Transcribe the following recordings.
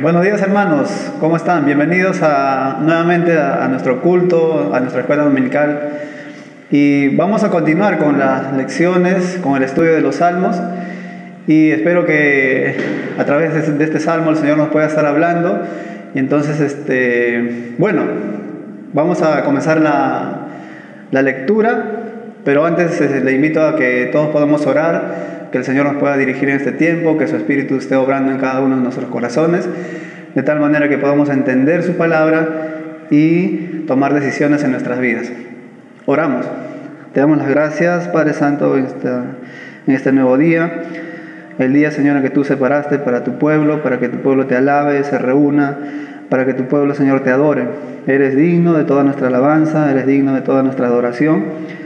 Buenos días, hermanos, ¿cómo están? Bienvenidos nuevamente a nuestro culto, a nuestra escuela dominical. Y vamos a continuar con las lecciones, con el estudio de los salmos. Y espero que a través de este salmo el Señor nos pueda estar hablando. Y entonces, vamos a comenzar la lectura. Pero antes le invito a que todos podamos orar, que el Señor nos pueda dirigir en este tiempo, que su Espíritu esté obrando en cada uno de nuestros corazones, de tal manera que podamos entender su palabra y tomar decisiones en nuestras vidas. Oramos. Te damos las gracias, Padre Santo, en este nuevo día. El día, Señor, en que tú separaste para tu pueblo, para que tu pueblo te alabe, se reúna, para que tu pueblo, Señor, te adore. Eres digno de toda nuestra alabanza, eres digno de toda nuestra adoración.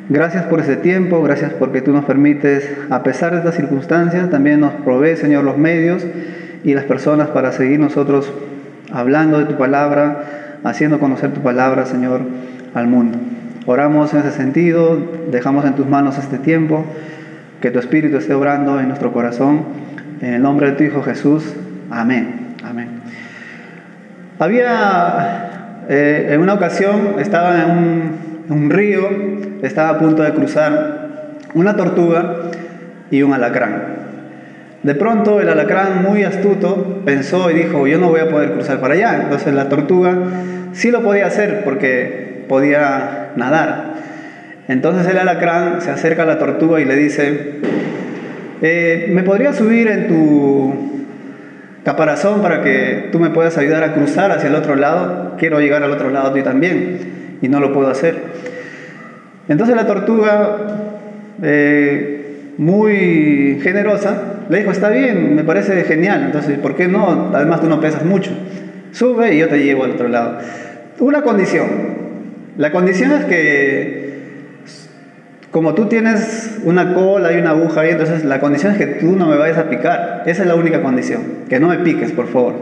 Gracias por ese tiempo, gracias porque tú nos permites, a pesar de estas circunstancias, también nos provee, Señor, los medios y las personas para seguir nosotros hablando de tu palabra, haciendo conocer tu palabra, Señor, al mundo. Oramos en ese sentido, dejamos en tus manos este tiempo, que tu Espíritu esté obrando en nuestro corazón, en el nombre de tu Hijo Jesús. Amén. Amén. En una ocasión, estaba en un río, estaba a punto de cruzar una tortuga y un alacrán. De pronto el alacrán, muy astuto, pensó y dijo: yo no voy a poder cruzar para allá. Entonces la tortuga sí lo podía hacer porque podía nadar. Entonces el alacrán se acerca a la tortuga y le dice: ¿me podrías subir en tu caparazón para que tú me puedas ayudar a cruzar hacia el otro lado? Quiero llegar al otro lado tú también y no lo puedo hacer. Entonces la tortuga, muy generosa, le dijo: está bien, me parece genial, entonces ¿por qué no? Además tú no pesas mucho, sube y yo te llevo al otro lado. Una condición, la condición es que como tú tienes una cola y una aguja ahí, entonces la condición es que tú no me vayas a picar. Esa es la única condición, que no me piques, por favor.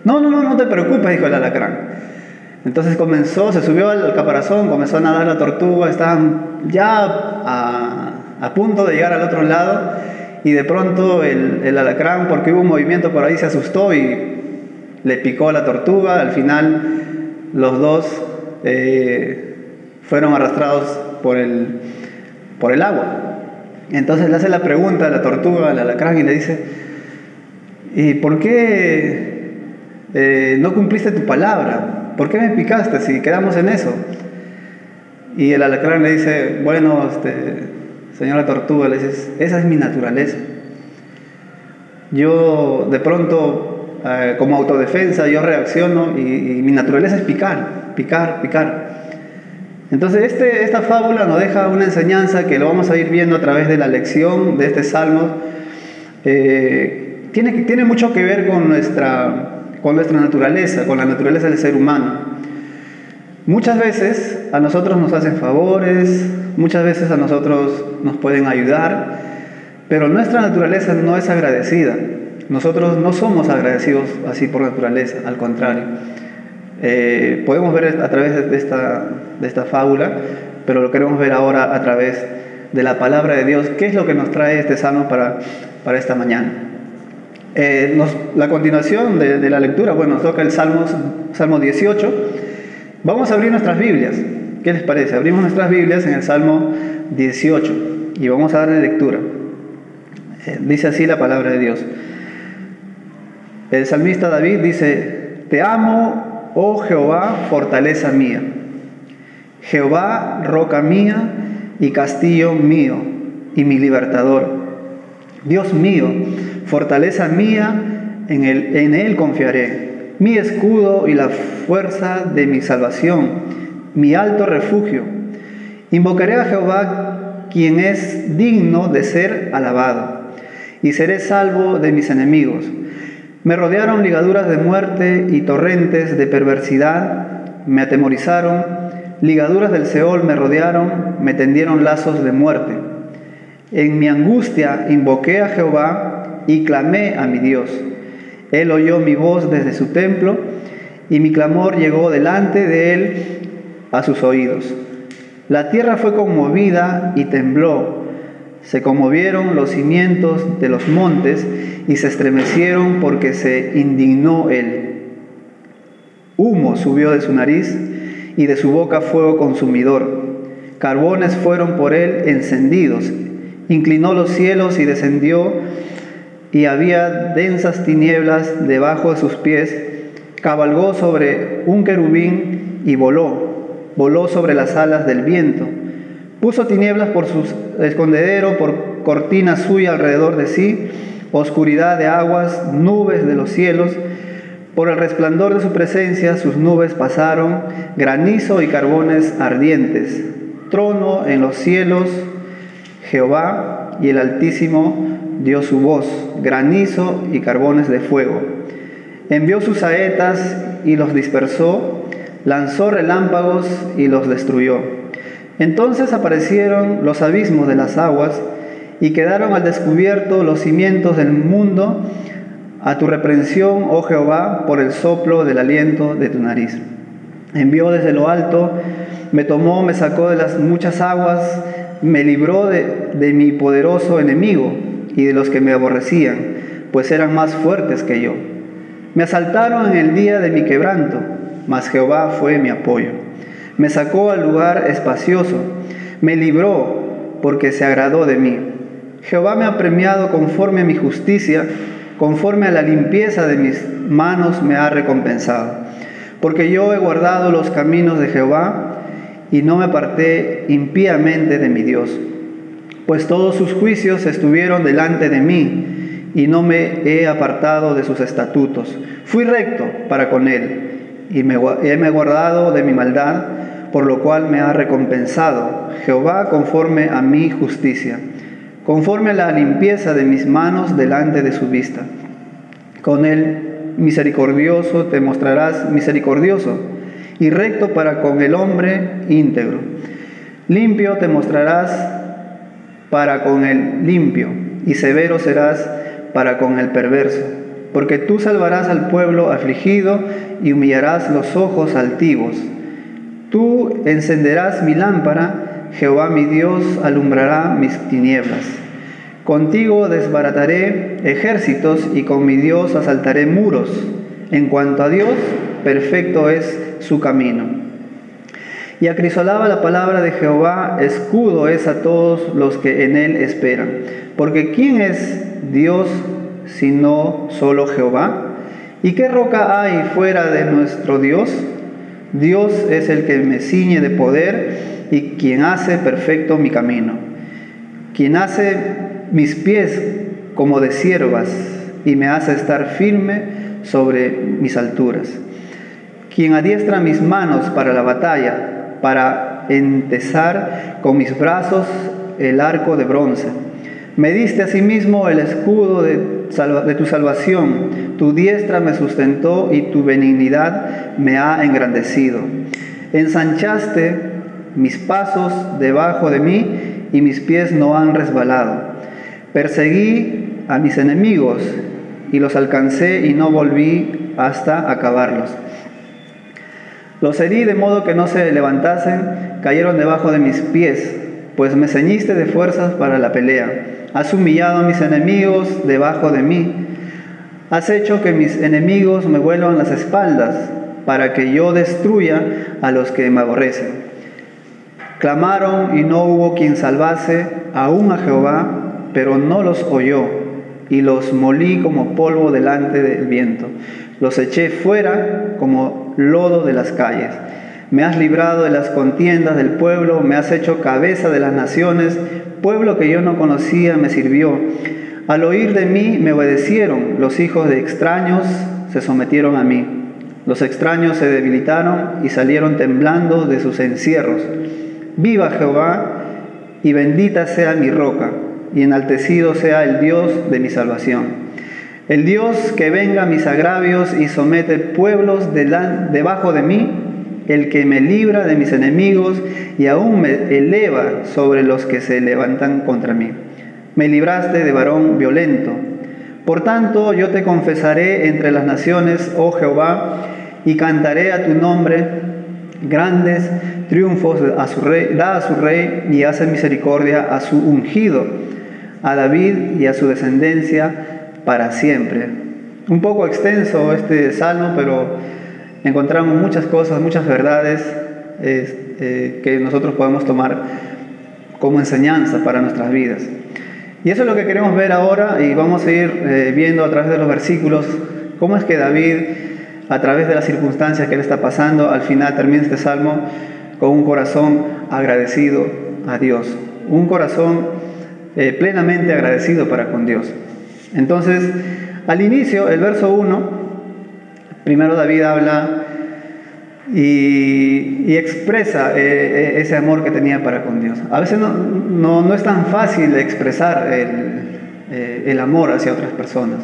No te preocupes, dijo el alacrán. Entonces se subió al caparazón, comenzó a nadar la tortuga, estaban ya a punto de llegar al otro lado, y de pronto el alacrán, porque hubo un movimiento por ahí, se asustó y le picó a la tortuga. Al final los dos fueron arrastrados por el agua. Entonces le hace la pregunta a la tortuga, al alacrán, y le dice: ¿y por qué no cumpliste tu palabra? ¿Por qué me picaste si quedamos en eso? Y el alacrán le dice: bueno, señora tortuga, le dice, esa es mi naturaleza. Yo de pronto, como autodefensa, yo reacciono y mi naturaleza es picar. Entonces esta fábula nos deja una enseñanza que lo vamos a ir viendo a través de la lección de este salmo. Tiene mucho que ver con nuestra naturaleza, con la naturaleza del ser humano. Muchas veces a nosotros nos hacen favores, muchas veces a nosotros nos pueden ayudar, pero nuestra naturaleza no es agradecida. Nosotros no somos agradecidos así por naturaleza, al contrario. Podemos ver a través de esta fábula, pero lo queremos ver ahora a través de la palabra de Dios. ¿Qué es lo que nos trae este salmo para esta mañana? La continuación de la lectura, nos toca el Salmo 18. Vamos a abrir nuestras Biblias. ¿Qué les parece? Abrimos nuestras Biblias en el Salmo 18 y vamos a darle lectura. Dice así la palabra de Dios. El salmista David dice: te amo, oh Jehová, fortaleza mía. Jehová, roca mía y castillo mío y mi libertador. Dios mío, fortaleza mía, en él confiaré. Mi escudo y la fuerza de mi salvación, mi alto refugio. Invocaré a Jehová, quien es digno de ser alabado, y seré salvo de mis enemigos. Me rodearon ligaduras de muerte y torrentes de perversidad me atemorizaron. Ligaduras del Seol me rodearon, me tendieron lazos de muerte. En mi angustia invoqué a Jehová y clamé a mi Dios. Él oyó mi voz desde su templo y mi clamor llegó delante de él a sus oídos. La tierra fue conmovida y tembló. Se conmovieron los cimientos de los montes y se estremecieron porque se indignó él. Humo subió de su nariz y de su boca fuego consumidor. Carbones fueron por él encendidos. Inclinó los cielos y descendió, y había densas tinieblas debajo de sus pies. Cabalgó sobre un querubín y voló sobre las alas del viento. Puso tinieblas por su escondedero, por cortina suya alrededor de sí, oscuridad de aguas, nubes de los cielos. Por el resplandor de su presencia sus nubes pasaron, granizo y carbones ardientes. Trono en los cielos, Jehová, y el Altísimo dio su voz, granizo y carbones de fuego. Envió sus saetas y los dispersó, lanzó relámpagos y los destruyó. Entonces aparecieron los abismos de las aguas y quedaron al descubierto los cimientos del mundo, a tu reprensión, oh Jehová, por el soplo del aliento de tu nariz. Envió desde lo alto, me tomó, me sacó de las muchas aguas, me libró de mi poderoso enemigo y de los que me aborrecían, pues eran más fuertes que yo. Me asaltaron en el día de mi quebranto, mas Jehová fue mi apoyo. Me sacó al lugar espacioso, me libró porque se agradó de mí. Jehová me ha premiado conforme a mi justicia, conforme a la limpieza de mis manos me ha recompensado. Porque yo he guardado los caminos de Jehová y no me aparté impíamente de mi Dios. Pues todos sus juicios estuvieron delante de mí y no me he apartado de sus estatutos. Fui recto para con él y me he guardado de mi maldad, por lo cual me ha recompensado Jehová conforme a mi justicia, conforme a la limpieza de mis manos delante de su vista. Con él misericordioso te mostrarás misericordioso y recto para con el hombre íntegro. Limpio te mostrarás para con el limpio y severo serás para con el perverso. Porque tú salvarás al pueblo afligido y humillarás los ojos altivos. Tú encenderás mi lámpara, Jehová mi Dios alumbrará mis tinieblas. Contigo desbarataré ejércitos y con mi Dios asaltaré muros. En cuanto a Dios, perfecto es su camino. Y acrisolaba la palabra de Jehová, escudo es a todos los que en él esperan. Porque ¿quién es Dios sino solo Jehová? ¿Y qué roca hay fuera de nuestro Dios? Dios es el que me ciñe de poder y quien hace perfecto mi camino, quien hace mis pies como de ciervas y me hace estar firme sobre mis alturas, quien adiestra mis manos para la batalla, para entesar con mis brazos el arco de bronce. Me diste asimismo el escudo de tu salvación, tu diestra me sustentó y tu benignidad me ha engrandecido. Ensanchaste mis pasos debajo de mí y mis pies no han resbalado. Perseguí a mis enemigos y los alcancé y no volví hasta acabarlos. Los herí de modo que no se levantasen, cayeron debajo de mis pies, pues me ceñiste de fuerzas para la pelea. Has humillado a mis enemigos debajo de mí. Has hecho que mis enemigos me vuelvan las espaldas, para que yo destruya a los que me aborrecen. Clamaron y no hubo quien salvase, aún a Jehová, pero no los oyó, y los molí como polvo delante del viento. Los eché fuera como lodo de las calles. Me has librado de las contiendas del pueblo, me has hecho cabeza de las naciones. Pueblo que yo no conocía me sirvió. Al oír de mí me obedecieron. Los hijos de extraños se sometieron a mí. Los extraños se debilitaron y salieron temblando de sus encierros. Viva Jehová y bendita sea mi roca, y enaltecido sea el Dios de mi salvación. El Dios que venga mis agravios y somete pueblos debajo de mí, el que me libra de mis enemigos y aún me eleva sobre los que se levantan contra mí. Me libraste de varón violento. Por tanto, yo te confesaré entre las naciones, oh Jehová, y cantaré a tu nombre grandes triunfos a su rey, da a su rey y hace misericordia a su ungido, a David y a su descendencia para siempre. Un poco extenso este salmo, pero encontramos muchas cosas, muchas verdades que nosotros podemos tomar como enseñanza para nuestras vidas. Y eso es lo que queremos ver ahora, y vamos a ir viendo a través de los versículos cómo es que David, a través de las circunstancias que él está pasando, al final termina este salmo con un corazón agradecido a Dios, un corazón plenamente agradecido para con Dios. Entonces, al inicio, el verso 1, primero David habla y expresa ese amor que tenía para con Dios. A veces no es tan fácil expresar el amor hacia otras personas.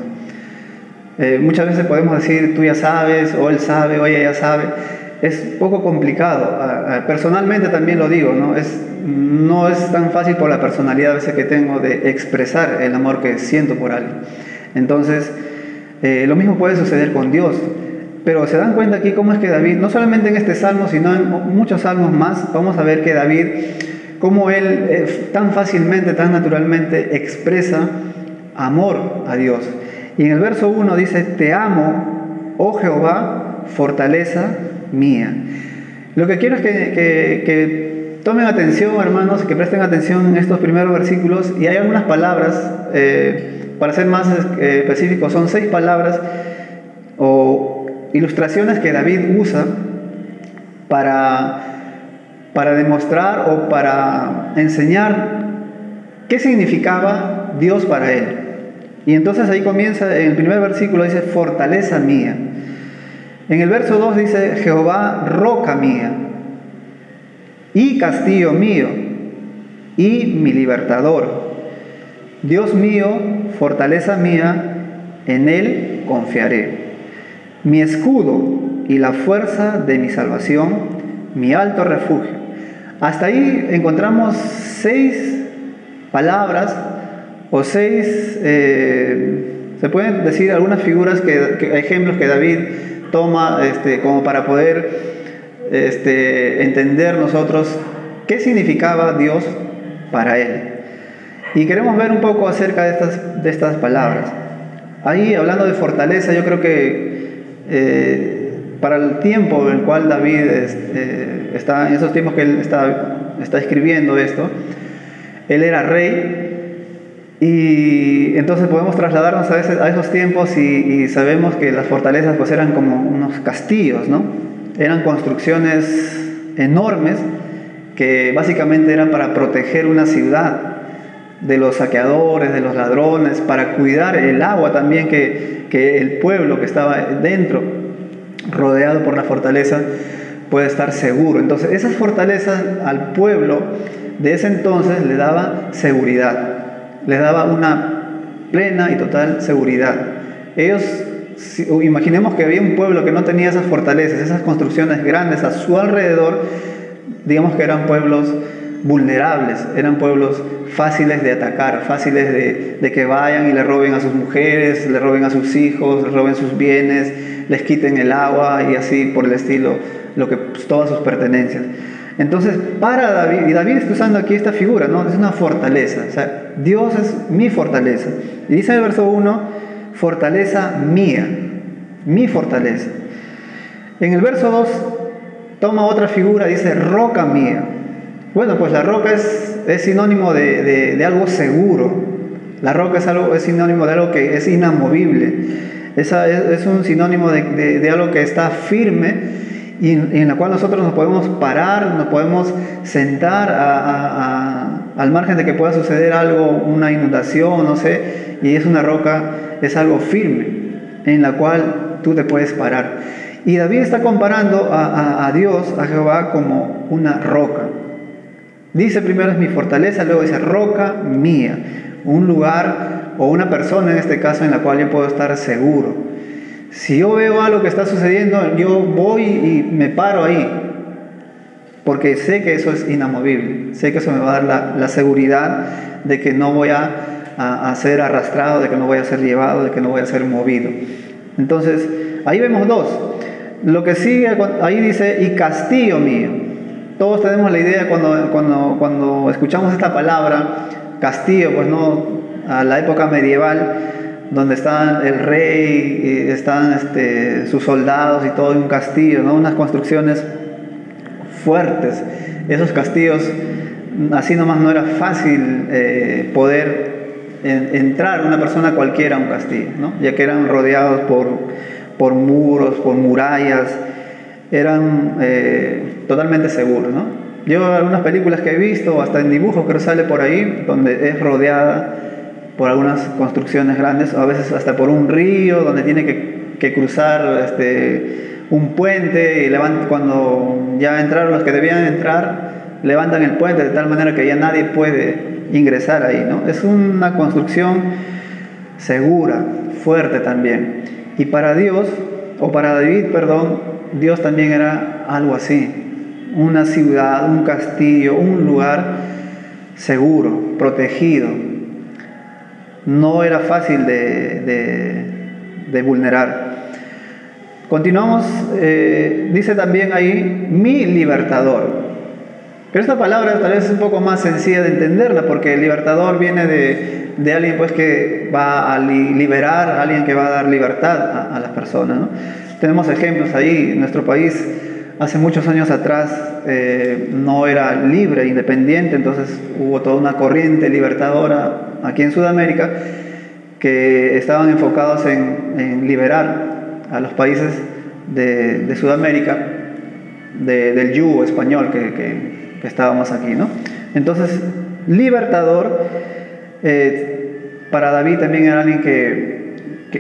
Muchas veces podemos decir, tú ya sabes, o él sabe, o ella ya sabe. Es poco complicado. Personalmente también lo digo, no es tan fácil por la personalidad a veces que tengo de expresar el amor que siento por alguien. Entonces, lo mismo puede suceder con Dios. Pero se dan cuenta aquí cómo es que David, no solamente en este salmo, sino en muchos salmos más, vamos a ver que David, cómo él tan fácilmente, tan naturalmente expresa amor a Dios. Y en el verso 1 dice, te amo, oh Jehová, fortaleza mía. Lo que quiero es que tomen atención, hermanos, que presten atención en estos primeros versículos, y hay algunas palabras, para ser más específicos, son 6 palabras o ilustraciones que David usa para demostrar o para enseñar qué significaba Dios para él. Y entonces ahí comienza, en el primer versículo dice, fortaleza mía. En el verso 2 dice, Jehová, roca mía, y castillo mío, y mi libertador. Dios mío, fortaleza mía, en él confiaré. Mi escudo y la fuerza de mi salvación, mi alto refugio. Hasta ahí encontramos 6 palabras o 6, se pueden decir algunas figuras, ejemplos que David toma como para poder entender nosotros qué significaba Dios para él. Y queremos ver un poco acerca de estas palabras. Ahí, hablando de fortaleza, yo creo que para el tiempo en el cual David está, en esos tiempos que él está escribiendo esto, él era rey, y entonces podemos trasladarnos a esos tiempos y sabemos que las fortalezas pues eran como unos castillos, ¿no? Eran construcciones enormes que básicamente eran para proteger una ciudad de los saqueadores, de los ladrones, para cuidar el agua también que el pueblo que estaba dentro, rodeado por la fortaleza, puede estar seguro. Entonces esas fortalezas al pueblo de ese entonces le daba seguridad, le daba una plena y total seguridad. Imaginemos que había un pueblo que no tenía esas fortalezas, esas construcciones grandes a su alrededor, digamos que eran pueblos vulnerables, eran pueblos fáciles de atacar, fáciles de que vayan y le roben a sus mujeres, le roben a sus hijos, le roben sus bienes, les quiten el agua y así por el estilo, todas sus pertenencias. Entonces, para David, y David está usando aquí esta figura, ¿no? Es una fortaleza, o sea, Dios es mi fortaleza. Y dice en el verso 1, fortaleza mía, mi fortaleza. En el verso 2, toma otra figura, dice roca mía. Bueno, pues la roca es sinónimo de algo seguro. La roca es sinónimo de algo que es inamovible. Es un sinónimo de algo que está firme y en la cual nosotros nos podemos parar, nos podemos sentar al margen de que pueda suceder algo, una inundación, no sé, y es una roca, es algo firme en la cual tú te puedes parar. Y David está comparando a Dios, a Jehová, como una roca. Dice primero es mi fortaleza, luego dice roca mía, un lugar o una persona en este caso en la cual yo puedo estar seguro. Si yo veo algo que está sucediendo, yo voy y me paro ahí, porque sé que eso es inamovible, sé que eso me va a dar la seguridad de que no voy a ser arrastrado, de que no voy a ser llevado, de que no voy a ser movido. Entonces, ahí vemos 2. Lo que sigue, ahí dice, y castillo mío. Todos tenemos la idea cuando escuchamos esta palabra, castillo, pues no, a la época medieval, donde está el rey, y están sus soldados y todo en un castillo, ¿no? Unas construcciones fuertes. Esos castillos, así nomás no era fácil poder entrar una persona cualquiera a un castillo, ¿no? Ya que eran rodeados por muros, por murallas, eran totalmente seguros, ¿no? Yo algunas películas que he visto, hasta en dibujos creo que sale por ahí, donde es rodeada por algunas construcciones grandes, a veces hasta por un río, donde tiene que cruzar un puente, y cuando ya entraron los que debían entrar, levantan el puente de tal manera que ya nadie puede ingresar ahí, ¿no? Es una construcción segura, fuerte también. Y para Dios, o para David, perdón, Dios también era algo así, una ciudad, un castillo, un lugar seguro, protegido. No era fácil de vulnerar. Continuamos, dice también ahí, mi libertador. Pero esta palabra tal vez es un poco más sencilla de entenderla, porque el libertador viene de alguien pues que va a liberar, alguien que va a dar libertad a las personas, ¿no? Tenemos ejemplos ahí. Nuestro país hace muchos años atrás no era libre, independiente, entonces hubo toda una corriente libertadora aquí en Sudamérica que estaban enfocados en liberar a los países de Sudamérica del yugo español que estábamos aquí, ¿no? Entonces, libertador, para David también era alguien que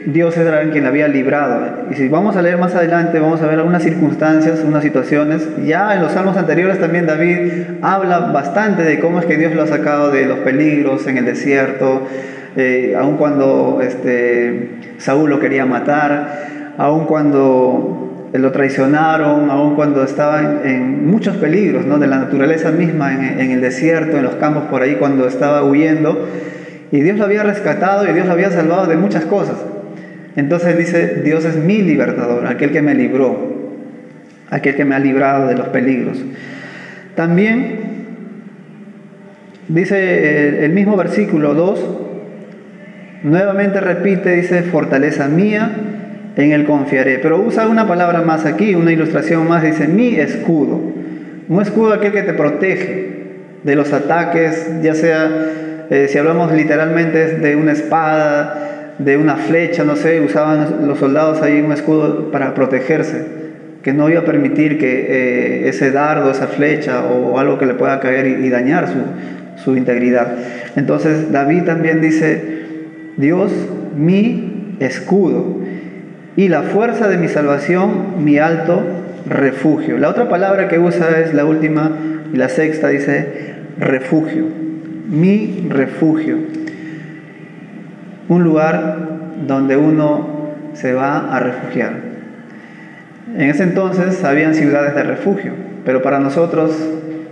Dios era alguien quien le había librado. Y si vamos a leer más adelante, vamos a ver algunas circunstancias, unas situaciones. Ya en los salmos anteriores también David habla bastante de cómo es que Dios lo ha sacado de los peligros en el desierto, aun cuando Saúl lo quería matar, aun cuando lo traicionaron, aun cuando estaba en muchos peligros, ¿no? De la naturaleza misma, en el desierto, en los campos por ahí, cuando estaba huyendo, y Dios lo había rescatado y Dios lo había salvado de muchas cosas. Entonces dice, Dios es mi libertador, aquel que me libró, aquel que me ha librado de los peligros. También dice el mismo versículo 2, nuevamente repite, dice, fortaleza mía, en él confiaré. Pero usa una palabra más aquí, una ilustración más, dice, mi escudo. Un escudo aquel que te protege de los ataques, ya sea, si hablamos literalmente de una espada, de una flecha, no sé, usaban los soldados ahí un escudo para protegerse, que no iba a permitir que ese dardo, esa flecha o algo que le pueda caer y dañar su integridad. Entonces David también dice, Dios, mi escudo y la fuerza de mi salvación, mi alto refugio. La otra palabra que usa es la última y la sexta, dice refugio, mi refugio. Un lugar donde uno se va a refugiar. En ese entonces habían ciudades de refugio, pero para nosotros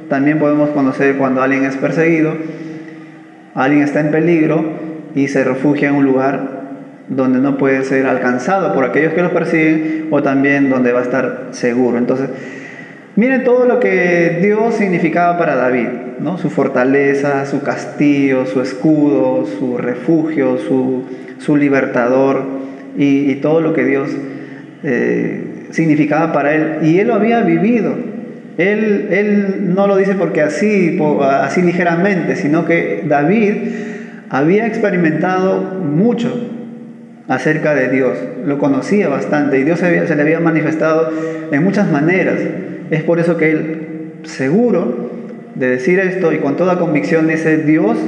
también podemos conocer cuando alguien es perseguido, alguien está en peligro y se refugia en un lugar donde no puede ser alcanzado por aquellos que los persiguen, o también donde va a estar seguro. Entonces, miren todo lo que Dios significaba para David, ¿no? Su fortaleza, su castillo, su escudo, su refugio, su libertador, y todo lo que Dios significaba para él. Y él lo había vivido. Él no lo dice porque así ligeramente, sino que David había experimentado mucho acerca de Dios, lo conocía bastante y Dios se le había manifestado en muchas maneras. Es por eso que él, seguro de decir esto y con toda convicción, dice, Dios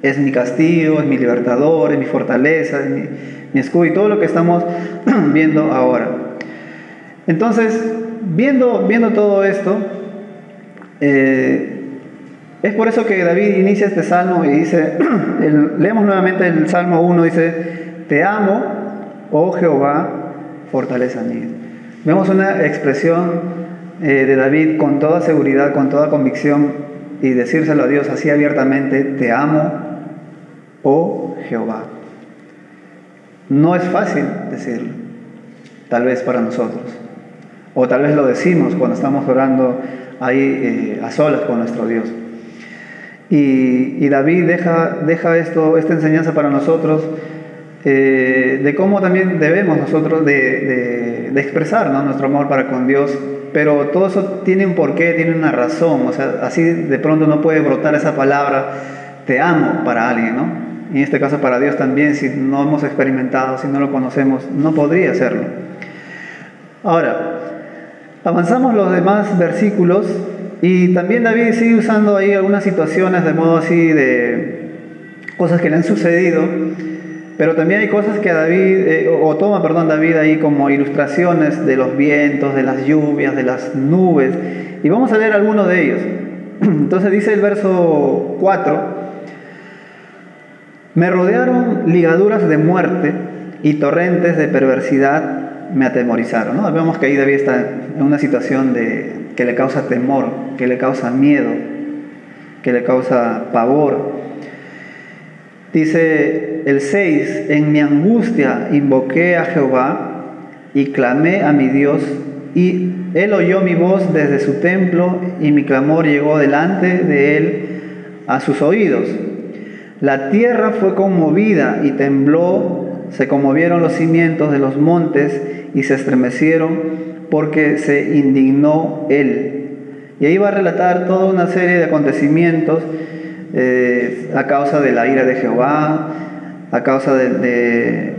es mi castigo, es mi libertador, es mi fortaleza, es mi escudo, y todo lo que estamos viendo ahora. Entonces, viendo todo esto, es por eso que David inicia este salmo y dice, leemos nuevamente el Salmo 1, dice, te amo, oh Jehová, fortaleza mía. Vemos una expresión de David con toda seguridad, con toda convicción, y decírselo a Dios así abiertamente, te amo, oh Jehová. No es fácil decirlo, tal vez para nosotros, o tal vez lo decimos cuando estamos orando ahí a solas con nuestro Dios. Y David deja esta enseñanza para nosotros de cómo también debemos nosotros de expresar, ¿no?, nuestro amor para con Dios, pero todo eso tiene un porqué, tiene una razón. O sea, así de pronto no puede brotar esa palabra te amo para alguien, ¿no? Y en este caso para Dios también, si no hemos experimentado, si no lo conocemos, no podría hacerlo. Ahora, avanzamos los demás versículos y también David sigue usando ahí algunas situaciones de modo así de cosas que le han sucedido, pero también hay cosas que David ahí como ilustraciones de los vientos, de las lluvias, de las nubes, y vamos a leer algunos de ellos. Entonces dice el verso 4: me rodearon ligaduras de muerte y torrentes de perversidad me atemorizaron, ¿no? Vemos que ahí David está en una situación que le causa temor, que le causa miedo, que le causa pavor. Dice el 6: en mi angustia invoqué a Jehová y clamé a mi Dios, y él oyó mi voz desde su templo, y mi clamor llegó delante de él a sus oídos. La tierra fue conmovida y tembló, se conmovieron los cimientos de los montes y se estremecieron porque se indignó él. Y ahí va a relatar toda una serie de acontecimientos a causa de la ira de Jehová, a causa de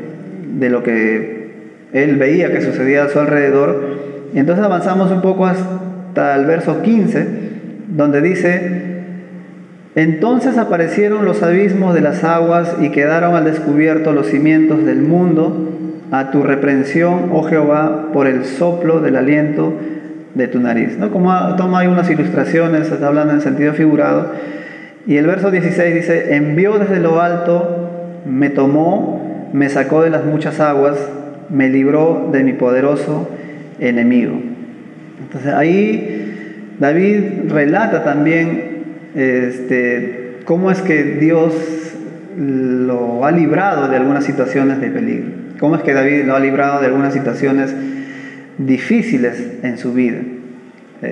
lo que él veía que sucedía a su alrededor. Y entonces avanzamos un poco hasta el verso 15, donde dice: entonces aparecieron los abismos de las aguas y quedaron al descubierto los cimientos del mundo, a tu reprensión, oh Jehová, por el soplo del aliento de tu nariz, ¿no? Como toma ahí unas ilustraciones, está hablando en sentido figurado. Y el verso 16 dice: envió desde lo alto, me tomó, me sacó de las muchas aguas, me libró de mi poderoso enemigo. Entonces ahí David relata también cómo es que Dios lo ha librado de algunas situaciones de peligro, cómo es que David lo ha librado de algunas situaciones difíciles en su vida.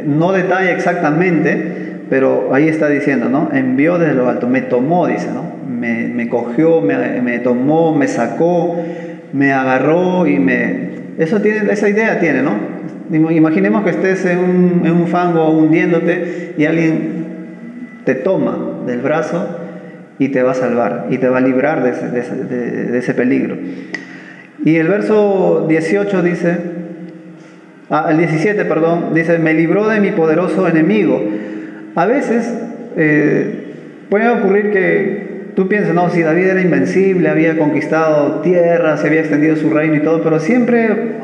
No detalla exactamente, pero ahí está diciendo, ¿no? Envió desde lo alto, me tomó, dice, ¿no? Me cogió, me tomó, me sacó, me agarró y esa idea tiene, ¿no? Imaginemos que estés en un fango hundiéndote y alguien te toma del brazo y te va a salvar y te va a librar de ese peligro. Y el verso 18 dice, el 17, perdón, dice: me libró de mi poderoso enemigo. A veces puede ocurrir que tú pienses, no, si David era invencible, había conquistado tierras, se había extendido su reino y todo, pero siempre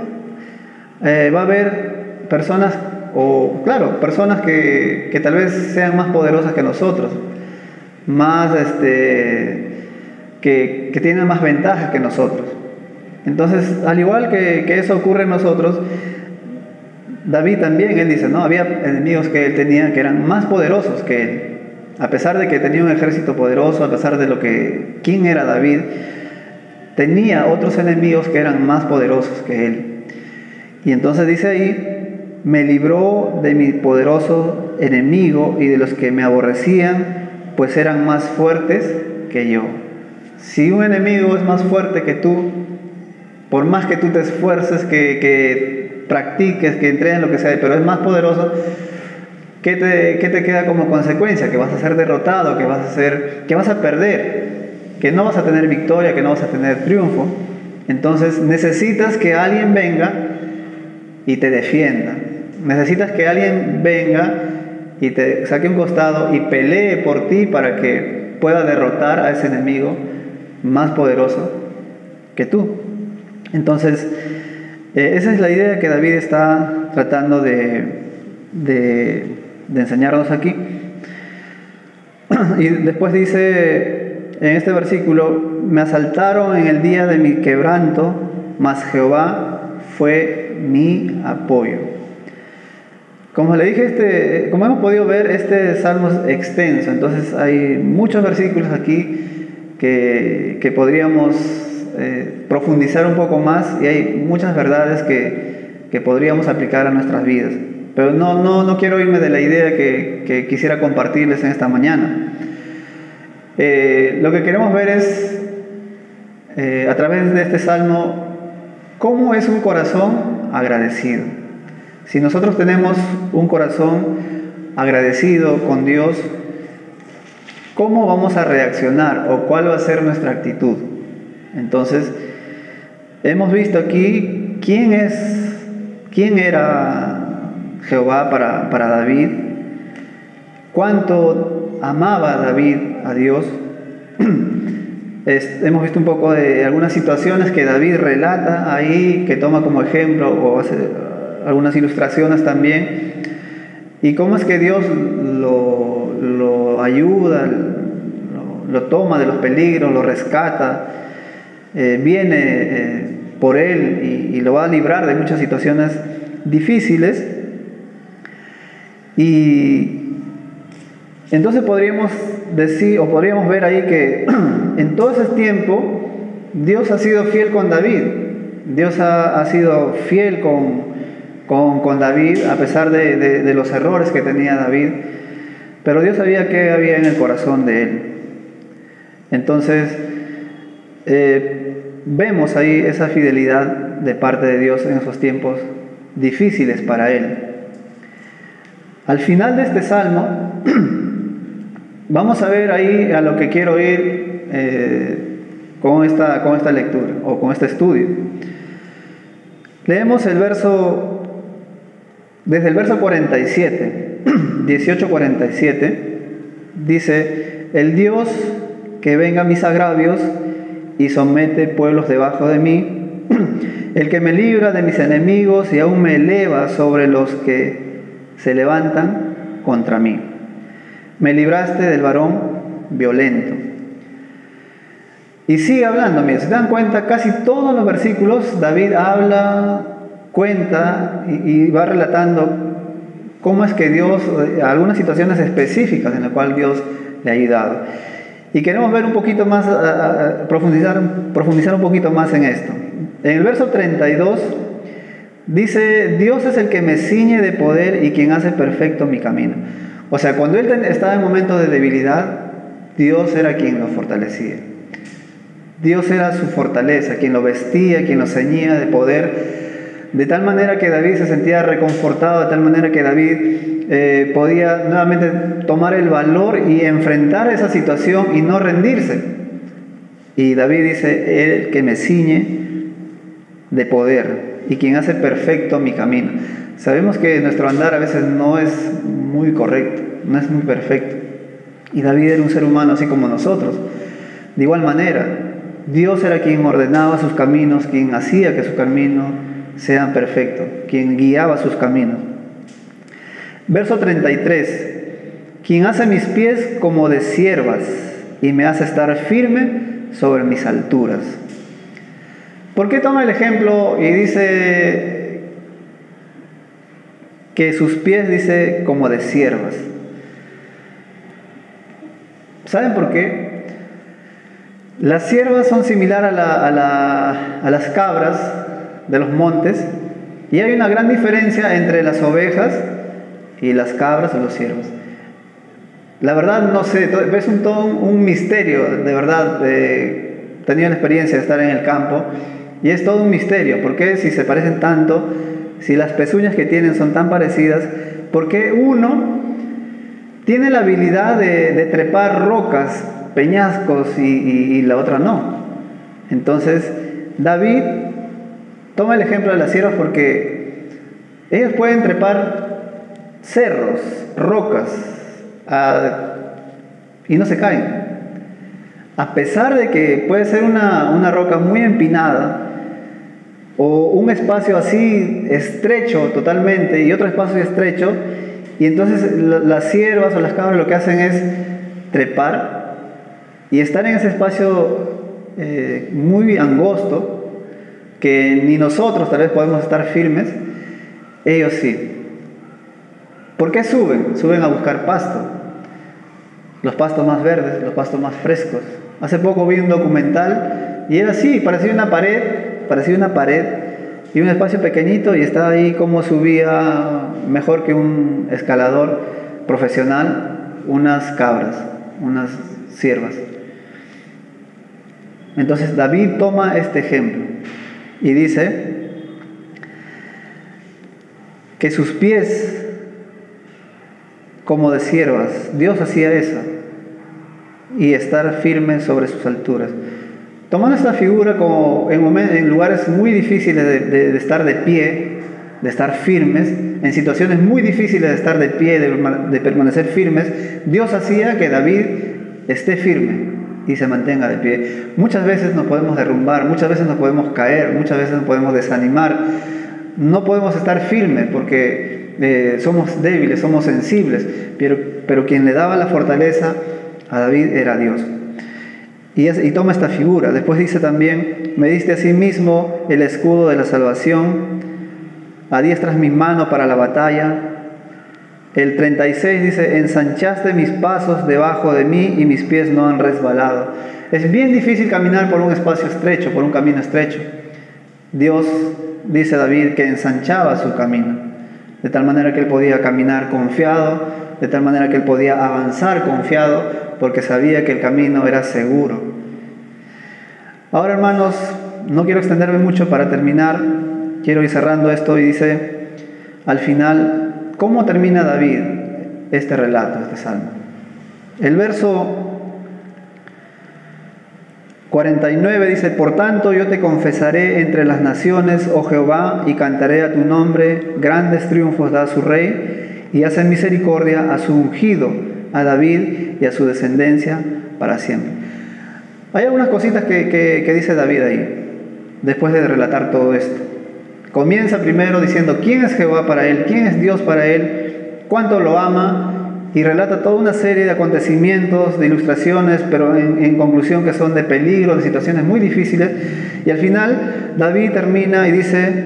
va a haber personas, personas que tal vez sean más poderosas que nosotros, más que tienen más ventajas que nosotros. Entonces, al igual que eso ocurre en nosotros, David también, él dice, ¿no? Había enemigos que él tenía que eran más poderosos que él. A pesar de que tenía un ejército poderoso, a pesar de quién era David, tenía otros enemigos que eran más poderosos que él. Y entonces dice ahí: me libró de mi poderoso enemigo y de los que me aborrecían, pues eran más fuertes que yo. Si un enemigo es más fuerte que tú, por más que tú te esfuerces, que practiques, que entrenes, lo que sea, pero es más poderoso, ¿qué te queda como consecuencia? Que vas a ser derrotado, que vas a perder, que no vas a tener victoria, que no vas a tener triunfo. Entonces necesitas que alguien venga y te defienda. Necesitas que alguien venga y te saque un costado y pelee por ti para que pueda derrotar a ese enemigo más poderoso que tú. Entonces, esa es la idea que David está tratando de enseñarnos aquí. Y después dice en este versículo: me asaltaron en el día de mi quebranto, mas Jehová fue mi apoyo. Como le dije, como hemos podido ver, este salmo es extenso, entonces hay muchos versículos aquí que podríamos profundizar un poco más, y hay muchas verdades que podríamos aplicar a nuestras vidas. Pero no quiero irme de la idea que quisiera compartirles en esta mañana. Lo que queremos ver es a través de este salmo cómo es un corazón agradecido. Si nosotros tenemos un corazón agradecido con Dios, ¿cómo vamos a reaccionar o cuál va a ser nuestra actitud? Entonces, hemos visto aquí quién era Jehová para David, cuánto amaba David a Dios. Hemos visto un poco de algunas situaciones que David relata ahí, que toma como ejemplo o hace algunas ilustraciones también, y cómo es que Dios lo ayuda, lo toma de los peligros, lo rescata, viene por él y lo va a librar de muchas situaciones difíciles. Y entonces podríamos decir, o podríamos ver ahí que en todo ese tiempo Dios ha sido fiel con David. Dios ha sido fiel con David a pesar de los errores que tenía David, pero Dios sabía qué había en el corazón de él. Entonces vemos ahí esa fidelidad de parte de Dios en esos tiempos difíciles para él. Al final de este salmo vamos a ver ahí a lo que quiero ir con esta lectura o con este estudio. Leemos desde el verso 47, 18:47, dice: el Dios que venga mis agravios y somete pueblos debajo de mí, el que me libra de mis enemigos y aún me eleva sobre los que se levantan contra mí. Me libraste del varón violento. Y sigue hablando, miren, si se dan cuenta, casi todos los versículos David habla, cuenta y va relatando cómo es que Dios, algunas situaciones específicas en las cuales Dios le ha ayudado. Y queremos ver un poquito más, profundizar un poquito más en esto. En el verso 32 dice: Dios es el que me ciñe de poder y quien hace perfecto mi camino. O sea, cuando él estaba en momentos de debilidad, Dios era quien lo fortalecía. Dios era su fortaleza, quien lo vestía, quien lo ceñía de poder, de tal manera que David se sentía reconfortado, de tal manera que David podía nuevamente tomar el valor y enfrentar esa situación y no rendirse. Y David dice: el que me ciñe de poder y quien hace perfecto mi camino. Sabemos que nuestro andar a veces no es muy correcto, no es muy perfecto. Y David era un ser humano así como nosotros. De igual manera, Dios era quien ordenaba sus caminos, quien hacía que su camino sea perfecto, quien guiaba sus caminos. Verso 33: quien hace mis pies como de ciervas y me hace estar firme sobre mis alturas. ¿Por qué toma el ejemplo y dice que sus pies, dice, como de ciervas? ¿Saben por qué? Las ciervas son similares a las cabras de los montes, y hay una gran diferencia entre las ovejas y las cabras o los ciervos. La verdad no sé, es un misterio, de verdad. He tenido la experiencia de estar en el campo y es todo un misterio. ¿Por qué, si se parecen tanto, si las pezuñas que tienen son tan parecidas, por qué uno tiene la habilidad de trepar rocas, peñascos, y la otra no? Entonces David toma el ejemplo de las ciervas porque ellos pueden trepar cerros, rocas, y no se caen, a pesar de que puede ser una roca muy empinada o un espacio así estrecho totalmente y otro espacio estrecho, y entonces las ciervas o las cabras lo que hacen es trepar y estar en ese espacio muy angosto, que ni nosotros tal vez podemos estar firmes, ellos sí. ¿Por qué suben? Suben a buscar pasto, los pastos más verdes, los pastos más frescos. Hace poco vi un documental y era así, parecía una pared y un espacio pequeñito, y estaba ahí como subía, mejor que un escalador profesional, unas cabras, unas ciervas. Entonces David toma este ejemplo y dice que sus pies como de siervas, Dios hacía eso, y estar firme sobre sus alturas. Tomando esta figura como en lugares muy difíciles de estar de pie, de estar firmes, en situaciones muy difíciles de estar de pie, de permanecer firmes, Dios hacía que David esté firme y se mantenga de pie. Muchas veces nos podemos derrumbar, muchas veces nos podemos caer, muchas veces nos podemos desanimar, no podemos estar firmes porque somos débiles, somos sensibles, pero quien le daba la fortaleza a David era Dios. Y toma esta figura. Después dice también: me diste a sí mismo el escudo de la salvación, adiestras mis manos para la batalla. El 36 dice: ensanchaste mis pasos debajo de mí y mis pies no han resbalado. Es bien difícil caminar por un espacio estrecho, por un camino estrecho. Dios, dice David, que ensanchaba su camino, de tal manera que él podía caminar confiado, de tal manera que él podía avanzar confiado, porque sabía que el camino era seguro. Ahora, hermanos, no quiero extenderme mucho para terminar, quiero ir cerrando esto. Y dice, al final, ¿cómo termina David este relato, este salmo? El verso 49 dice: por tanto yo te confesaré entre las naciones, oh Jehová, y cantaré a tu nombre. Grandes triunfos da a su rey, y hace misericordia a su ungido, a David y a su descendencia para siempre. Hay algunas cositas que dice David ahí, después de relatar todo esto. Comienza primero diciendo quién es Jehová para él, quién es Dios para él, cuánto lo ama, y relata toda una serie de acontecimientos, de ilustraciones, pero en conclusión que son de peligro, de situaciones muy difíciles. Y al final David termina y dice: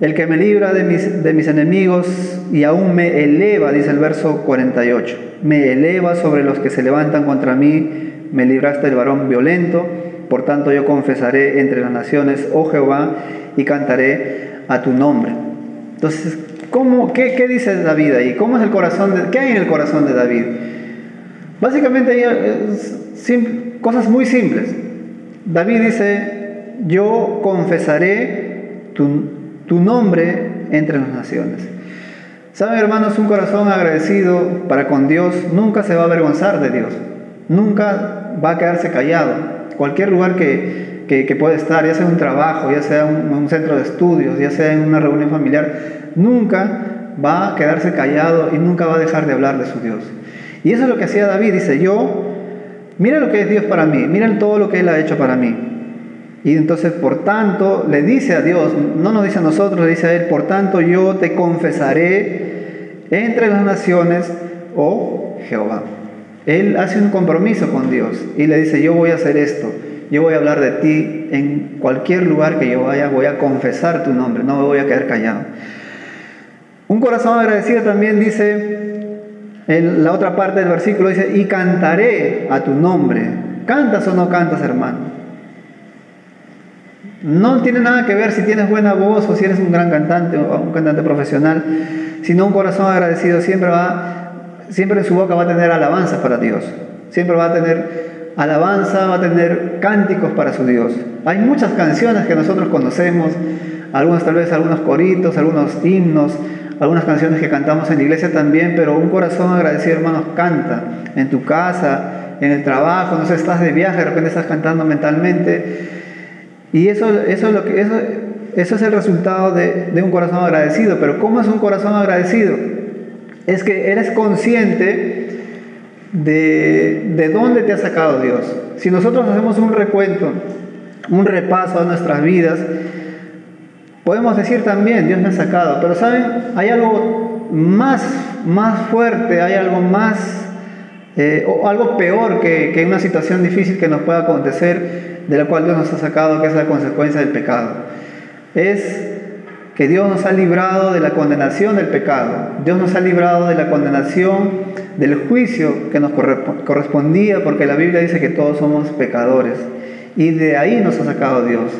el que me libra de mis enemigos y aún me eleva, dice el verso 48, me eleva sobre los que se levantan contra mí, me libraste del varón violento. Por tanto yo confesaré entre las naciones, oh Jehová, y cantaré a tu nombre. Entonces, ¿qué dice David ahí? ¿Cómo es el corazón ¿qué hay en el corazón de David? Básicamente hay cosas muy simples. David dice: yo confesaré tu nombre entre las naciones. Saben, hermanos, un corazón agradecido para con Dios nunca se va a avergonzar de Dios, nunca va a quedarse callado. Cualquier lugar que pueda estar, ya sea un trabajo, ya sea un centro de estudios, ya sea en una reunión familiar, nunca va a quedarse callado y nunca va a dejar de hablar de su Dios. Y eso es lo que hacía David. Dice: mira lo que es Dios para mí, miren todo lo que Él ha hecho para mí. Y entonces, por tanto, le dice a Dios, no nos dice a nosotros, le dice a Él: por tanto yo te confesaré entre las naciones, oh Jehová. Él hace un compromiso con Dios y le dice: yo voy a hacer esto, yo voy a hablar de ti en cualquier lugar que yo vaya, voy a confesar tu nombre, no me voy a quedar callado. Un corazón agradecido también dice, en la otra parte del versículo dice: y cantaré a tu nombre. ¿Cantas o no cantas, hermano? No tiene nada que ver si tienes buena voz o si eres un gran cantante o un cantante profesional, sino un corazón agradecido siempre en su boca va a tener alabanza para Dios, siempre va a tener alabanza, va a tener cánticos para su Dios. Hay muchas canciones que nosotros conocemos, tal vez algunos coritos, algunos himnos, algunas canciones que cantamos en la iglesia también, pero un corazón agradecido, hermanos, canta en tu casa, en el trabajo, no sé, estás de viaje, de repente estás cantando mentalmente. Y eso es el resultado de un corazón agradecido. Pero ¿cómo es un corazón agradecido? Es que eres consciente de dónde te ha sacado Dios. Si nosotros hacemos un recuento, un repaso a nuestras vidas, podemos decir también: Dios me ha sacado. Pero ¿saben? Hay algo más fuerte, hay algo más o algo peor que una situación difícil que nos pueda acontecer, de la cual Dios nos ha sacado, que es la consecuencia del pecado. Es que Dios nos ha librado de la condenación del pecado. Dios nos ha librado de la condenación del juicio que nos correspondía, porque la Biblia dice que todos somos pecadores. Y de ahí nos ha sacado Dios.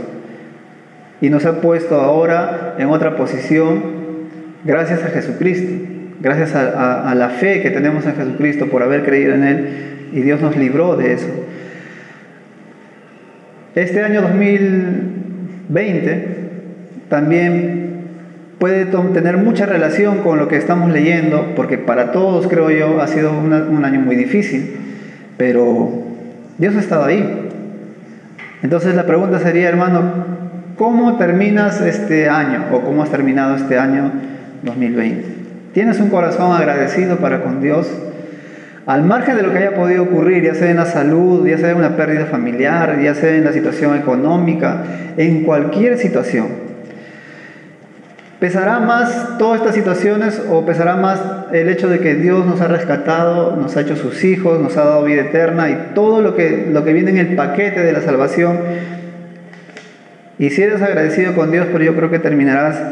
Y nos ha puesto ahora en otra posición gracias a Jesucristo. Gracias a la fe que tenemos en Jesucristo por haber creído en Él. Y Dios nos libró de eso. Este año 2020 también puede tener mucha relación con lo que estamos leyendo, porque para todos, creo yo, ha sido un año muy difícil, pero Dios ha estado ahí. Entonces la pregunta sería, hermano, ¿cómo terminas este año o cómo has terminado este año 2020? ¿Tienes un corazón agradecido para con Dios? Al margen de lo que haya podido ocurrir, ya sea en la salud, ya sea en una pérdida familiar, ya sea en la situación económica, en cualquier situación, ¿pesará más todas estas situaciones o pesará más el hecho de que Dios nos ha rescatado, nos ha hecho sus hijos, nos ha dado vida eterna y todo lo que viene en el paquete de la salvación? Y si eres agradecido con Dios, pero yo creo que terminarás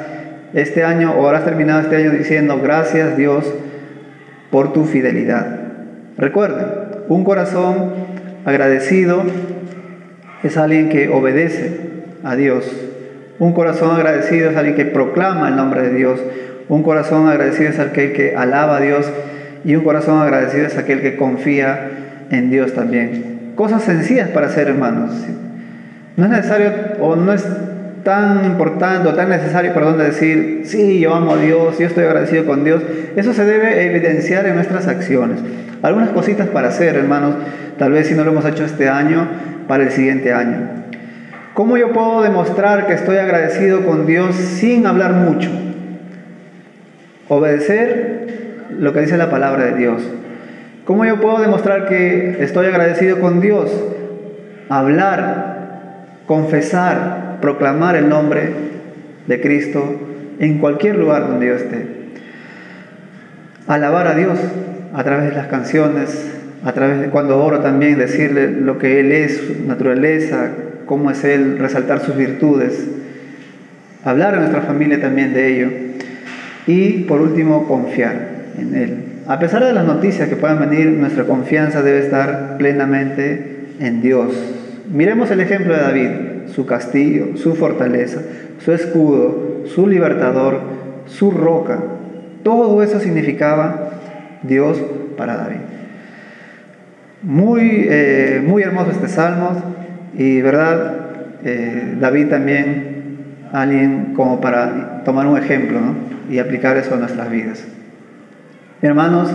este año o habrás terminado este año diciendo gracias Dios por tu fidelidad. Recuerden, un corazón agradecido es alguien que obedece a Dios. Un corazón agradecido es alguien que proclama el nombre de Dios. Un corazón agradecido es aquel que alaba a Dios. Y un corazón agradecido es aquel que confía en Dios también. Cosas sencillas para hacer, hermanos. No es necesario o no es tan importante o tan necesario, decir, sí, yo amo a Dios, yo estoy agradecido con Dios. Eso se debe evidenciar en nuestras acciones. Algunas cositas para hacer, hermanos, tal vez si no lo hemos hecho este año, para el siguiente año. ¿Cómo yo puedo demostrar que estoy agradecido con Dios sin hablar mucho? Obedecer lo que dice la palabra de Dios. ¿Cómo yo puedo demostrar que estoy agradecido con Dios? Hablar, confesar, proclamar el nombre de Cristo en cualquier lugar donde yo esté. Alabar a Dios a través de las canciones, a través de cuando oro también, decirle lo que Él es, su naturaleza, cómo es Él, resaltar sus virtudes, hablar a nuestra familia también de ello y por último confiar en Él. A pesar de las noticias que puedan venir, nuestra confianza debe estar plenamente en Dios. Miremos el ejemplo de David, su castillo, su fortaleza, su escudo, su libertador, su roca. Todo eso significaba Dios para David. Muy hermoso este salmo y verdad, David también, alguien como para tomar un ejemplo, ¿no? Y aplicar eso a nuestras vidas. Hermanos,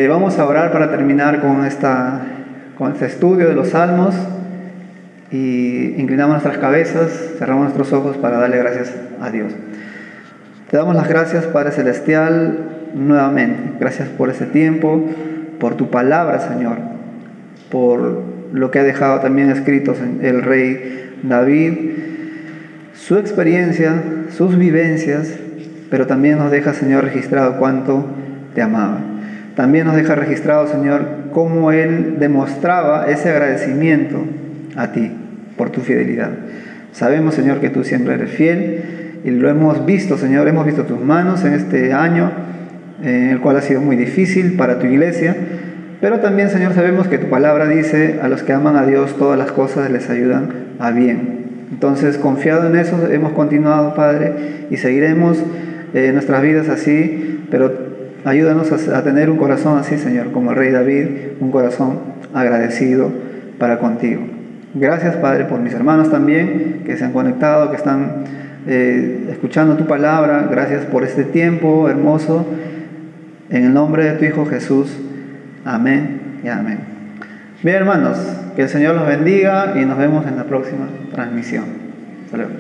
vamos a orar para terminar con este estudio de los salmos y inclinamos nuestras cabezas, cerramos nuestros ojos para darle gracias a Dios. Te damos las gracias, Padre Celestial, nuevamente. Gracias por ese tiempo, por tu palabra, Señor, por lo que ha dejado también escrito el rey David, su experiencia, sus vivencias, pero también nos deja, Señor, registrado cuánto te amaba. También nos deja registrado, Señor, cómo Él demostraba ese agradecimiento a ti por tu fidelidad. Sabemos, Señor, que tú siempre eres fiel y lo hemos visto, Señor, hemos visto tus manos en este año, el cual ha sido muy difícil para tu iglesia, pero también, Señor, sabemos que tu palabra dice, a los que aman a Dios todas las cosas les ayudan a bien. Entonces, confiado en eso, hemos continuado, Padre, y seguiremos nuestras vidas así, pero ayúdanos a tener un corazón así, Señor, como el rey David, un corazón agradecido para contigo. Gracias, Padre, por mis hermanos también que se han conectado, que están escuchando tu palabra. Gracias por este tiempo hermoso. En el nombre de tu Hijo Jesús. Amén y amén. Bien, hermanos, que el Señor los bendiga y nos vemos en la próxima transmisión. Hasta luego.